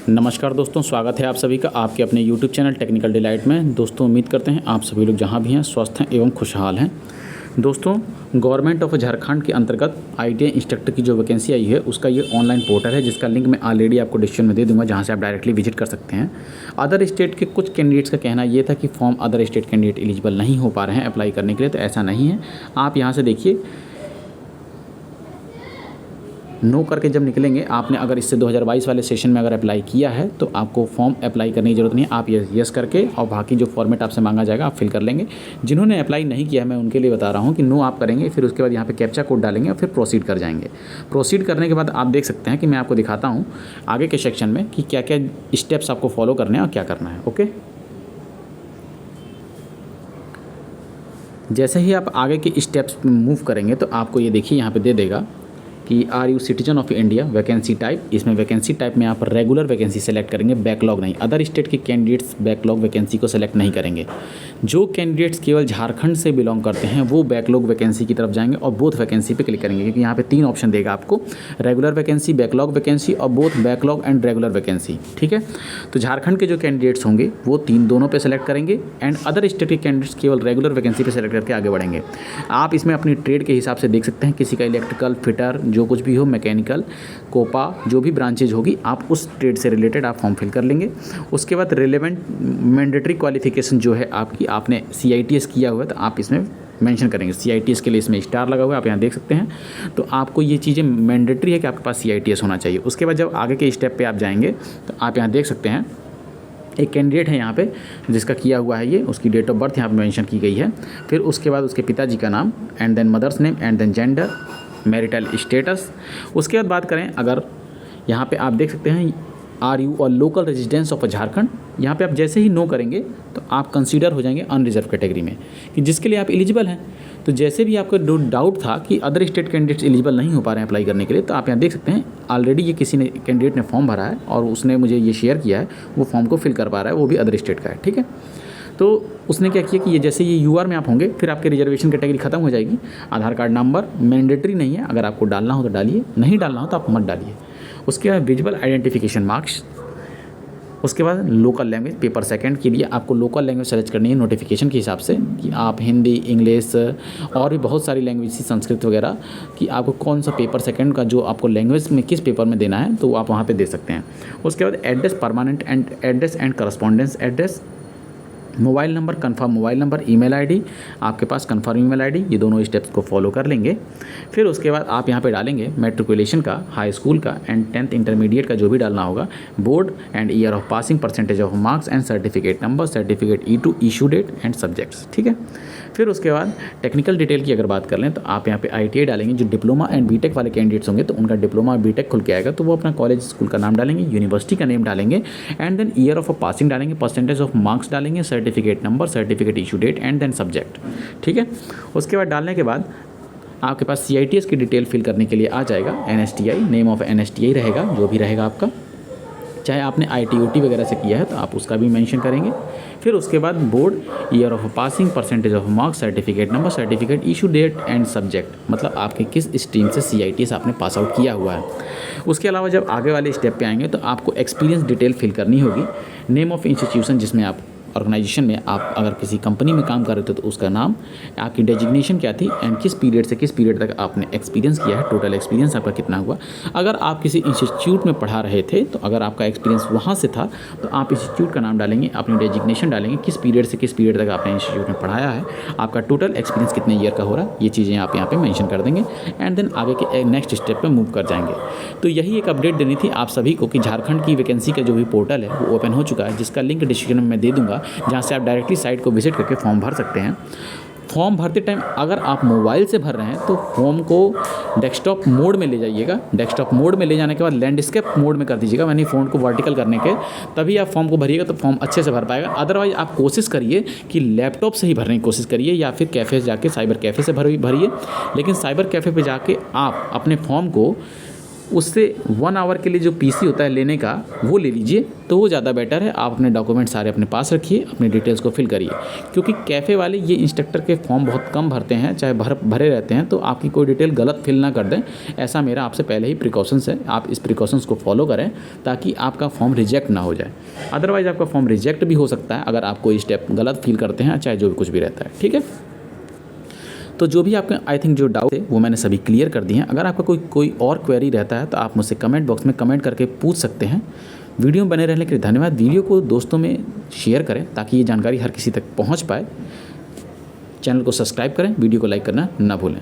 नमस्कार दोस्तों, स्वागत है आप सभी का आपके अपने YouTube चैनल टेक्निकल डिलाइट में। दोस्तों उम्मीद करते हैं आप सभी लोग जहां भी हैं स्वस्थ हैं एवं खुशहाल हैं। दोस्तों गवर्नमेंट ऑफ झारखंड के अंतर्गत ITI इंस्ट्रक्टर की जो वैकेंसी आई है उसका ये ऑनलाइन पोर्टल है, जिसका लिंक मैं ऑलरेडी आपको डिस्क्रिप्शन में दे दूंगा, जहां से आप डायरेक्टली विजिट कर सकते हैं। अदर स्टेट के कुछ कैंडिडेट्स का कहना ये था कि form other state candidate eligible नहीं हो पा रहे हैं अप्लाई करने के लिए, तो ऐसा नहीं है। आप यहाँ से देखिए, नो करके जब निकलेंगे, आपने अगर इससे 2022 वाले सेशन में अगर अप्लाई किया है तो आपको फॉर्म अप्लाई करने की ज़रूरत नहीं है। आप यस करके और बाकी जो फॉर्मेट आपसे मांगा जाएगा आप फिल कर लेंगे। जिन्होंने अप्लाई नहीं किया है मैं उनके लिए बता रहा हूँ कि नो आप करेंगे, फिर उसके बाद यहाँ पे कैप्चा कोड डालेंगे और फिर प्रोसीड कर जाएंगे। प्रोसीड करने के बाद आप देख सकते हैं कि मैं आपको दिखाता हूँ आगे के सेक्शन में कि क्या क्या स्टेप्स आपको फॉलो करने हैं और क्या करना है। ओके, जैसे ही आप आगे के स्टेप्स मूव करेंगे तो आपको ये देखिए यहाँ पे दे देगा कि are you citizen of India, vacancy type. इसमें वैकेंसी टाइप में आप रेगुलर वैकेंसी सेलेक्ट करेंगे, बैकलॉग नहीं। अदर स्टेट के कैंडिडेट्स बैकलॉग वैकेंसी को सेलेक्ट नहीं करेंगे। जो कैंडिडेट्स केवल झारखंड से बिलोंग करते हैं वो बैकलॉग वैकेंसी की तरफ जाएंगे और बोथ वैकेंसी पे क्लिक करेंगे, क्योंकि यहाँ पे 3 ऑप्शन देगा आपको, रेगुलर वैकेंसी, बैकलॉग वैकेंसी और both backlog and regular vacancy. ठीक है, तो झारखंड के जो कैंडिडेट्स होंगे वो दोनों पे सेलेक्ट करेंगे एंड अदर स्टेट के कैंडिडेट्स केवल रेगुलर वैकेंसी पे सेलेक्ट करके आगे बढ़ेंगे। आप इसमें अपनी ट्रेड के हिसाब से देख सकते हैं, किसी का इलेक्ट्रिकल, फिटर, जो कुछ भी हो, मैकेनिकल, कोपा, जो भी ब्रांचेज होगी आप उस ट्रेड से रिलेटेड आप फॉर्म फिल कर लेंगे। उसके बाद रिलेवेंट मैंडेटरी क्वालिफिकेशन जो है आपकी, आपने CITS किया हुआ है तो आप इसमें मेंशन करेंगे। CITS के लिए इसमें स्टार लगा हुआ है, आप यहाँ देख सकते हैं। तो आपको ये चीज़ें मैंडेटरी है कि आपके पास CITS होना चाहिए। उसके बाद जब आगे के स्टेप पे आप जाएंगे तो आप यहाँ देख सकते हैं एक कैंडिडेट है यहाँ पे जिसका किया हुआ है, ये उसकी डेट ऑफ बर्थ यहाँ पे मेंशन की गई है। फिर उसके बाद उसके पिताजी का नाम and then mother's name and then gender, marital status. उसके बाद बात करें, अगर यहाँ पे आप देख सकते हैं आर यू और लोकल रेजिडेंस ऑफ झारखंड, यहाँ पे आप जैसे ही नो करेंगे तो आप कंसीडर हो जाएंगे अनरिजर्व कैटेगरी में, कि जिसके लिए आप एलिजिबल हैं। तो जैसे भी आपको डाउट था कि अदर स्टेट कैंडिडेट्स एलिजिबल नहीं हो पा रहे हैं अप्लाई करने के लिए, तो आप यहाँ देख सकते हैं ऑलरेडी ये किसी ने कैंडिडेट ने फॉर्म भरा है और उसने मुझे ये शेयर किया है, वो फॉर्म को फिल कर पा रहा है, वो भी अदर स्टेट का है। ठीक है, तो उसने क्या किया कि ये जैसे ये UR में आप होंगे फिर आपके रिजर्वेशन कैटेगरी खत्म हो जाएगी। आधार कार्ड नंबर मैंडेटरी नहीं है, अगर आपको डालना हो तो डालिए, नहीं डालना हो तो आप मत डालिए। उसके बाद विजुअल आइडेंटिफिकेशन मार्क्स। उसके बाद लोकल लैंग्वेज, पेपर सेकंड के लिए आपको लोकल लैंग्वेज सेलेक्ट करनी है नोटिफिकेशन के हिसाब से, कि आप हिंदी, इंग्लिश और भी बहुत सारी लैंग्वेज, संस्कृत वगैरह, कि आपको कौन सा पेपर सेकंड का जो आपको लैंग्वेज में किस पेपर में देना है तो आप वहाँ पे दे सकते हैं। उसके बाद address, permanent address and correspondence address, mobile number, confirm mobile number, email ID, आपके पास कन्फर्म ईमेल आईडी, ये दोनों स्टेप्स को फॉलो कर लेंगे। फिर उसके बाद आप यहाँ पे डालेंगे मैट्रिकुलेशन का, हाई स्कूल का एंड 10th इंटरमीडिएट का जो भी डालना होगा, board and year of passing, percentage of marks and certificate number, certificate E2, issue date and subjects. ठीक है, फिर उसके बाद टेक्निकल डिटेल की अगर बात कर लें तो आप यहाँ पे ITI डालेंगे। जो डिप्लोमा एंड बीटेक वाले कैंडिडेट्स होंगे तो उनका डिप्लोमा और बीटेक खुल के आएगा, तो वो अपना कॉलेज स्कूल का नाम डालेंगे, यूनिवर्सिटी का नेम डालेंगे and then year of passing डालेंगे, परसेंटेज ऑफ मार्क्स डालेंगे, certificate number, certificate issue date and then subject. ठीक है, उसके बाद डालने के बाद आपके पास CITS की डिटेल फिल करने के लिए आ जाएगा। NSTI, नेम ऑफ NSTI रहेगा, जो भी रहेगा आपका, चाहे आपने ITOT वगैरह से किया है तो आप उसका भी मेंशन करेंगे। फिर उसके बाद board, year of passing, percentage of marks, certificate number, certificate issue date and subject, मतलब आपके किस स्ट्रीम से CITS आपने पास आउट किया हुआ है। उसके अलावा जब आगे वाले स्टेप पे आएंगे तो आपको एक्सपीरियंस डिटेल फिल करनी होगी। नेम ऑफ इंस्टीट्यूशन, जिसमें आप ऑर्गेनाइजेशन में आप अगर किसी कंपनी में काम कर रहे थे तो उसका नाम, आपकी डेजिग्नेशन क्या थी एंड किस पीरियड से किस पीरियड तक आपने एक्सपीरियंस किया है, टोटल एक्सपीरियंस आपका कितना हुआ। अगर आप किसी इंस्टीट्यूट में पढ़ा रहे थे तो अगर आपका एक्सपीरियंस वहाँ से था तो आप इंस्टीट्यूट का नाम डालेंगे, अपनी डेजिग्नेशन डालेंगे, किस पीरियड से किस पीरियड तक आपने इंस्टीट्यूट में पढ़ाया है, आपका टोटल एक्सपीरियंस कितने ईयर का हो रहा है, ये चीज़ें आप यहाँ पे मेंशन कर देंगे एंड देन आगे के नेक्स्ट स्टेप पे मूव कर जाएंगे। तो यही एक अपडेट देनी थी आप सभी को कि झारखंड की वैकेंसी का जो भी पोर्टल है वो ओपन हो चुका है, जिसका लिंक डिस्क्रिप्शन में मैं दे दूँगा, जहाँ से आप डायरेक्टली साइट को विजिट करके फॉर्म भर सकते हैं। फॉर्म भरते टाइम अगर आप मोबाइल से भर रहे हैं तो फॉर्म को डेस्कटॉप मोड में ले जाइएगा। डेस्कटॉप मोड में ले जाने के बाद लैंडस्केप मोड में कर दीजिएगा, यानी फ़ोन को वर्टिकल करने के, तभी आप फॉर्म को भरिएगा तो फॉर्म अच्छे से भर पाएगा। अदरवाइज आप कोशिश करिए कि लैपटॉप से ही भरने की कोशिश करिए या फिर कैफ़े जाके साइबर कैफ़े से भरिए, लेकिन साइबर कैफ़े पे जाके आप अपने फॉर्म को उससे 1 आवर के लिए जो पीसी होता है लेने का वो ले लीजिए, तो वो ज़्यादा बेटर है। आप अपने डॉक्यूमेंट सारे अपने पास रखिए, अपनी डिटेल्स को फिल करिए, क्योंकि कैफ़े वाले ये इंस्ट्रक्टर के फॉर्म बहुत कम भरते हैं, चाहे भरे रहते हैं, तो आपकी कोई डिटेल गलत फिल ना कर दें। ऐसा मेरा आपसे पहले ही प्रिकॉशंस है, आप इस प्रिकॉशंस को फॉलो करें ताकि आपका फॉर्म रिजेक्ट ना हो जाए। अदरवाइज़ आपका फॉर्म रिजेक्ट भी हो सकता है अगर आप कोई स्टेप गलत फिल करते हैं, चाहे जो भी कुछ भी रहता है। ठीक है, तो जो भी आपके आई थिंक जो डाउट है वो मैंने सभी क्लियर कर दिए हैं। अगर आपका कोई और क्वेरी रहता है तो आप मुझसे कमेंट बॉक्स में कमेंट करके पूछ सकते हैं। वीडियो में बने रहने के लिए धन्यवाद। वीडियो को दोस्तों में शेयर करें ताकि ये जानकारी हर किसी तक पहुंच पाए। चैनल को सब्सक्राइब करें, वीडियो को लाइक करना ना भूलें।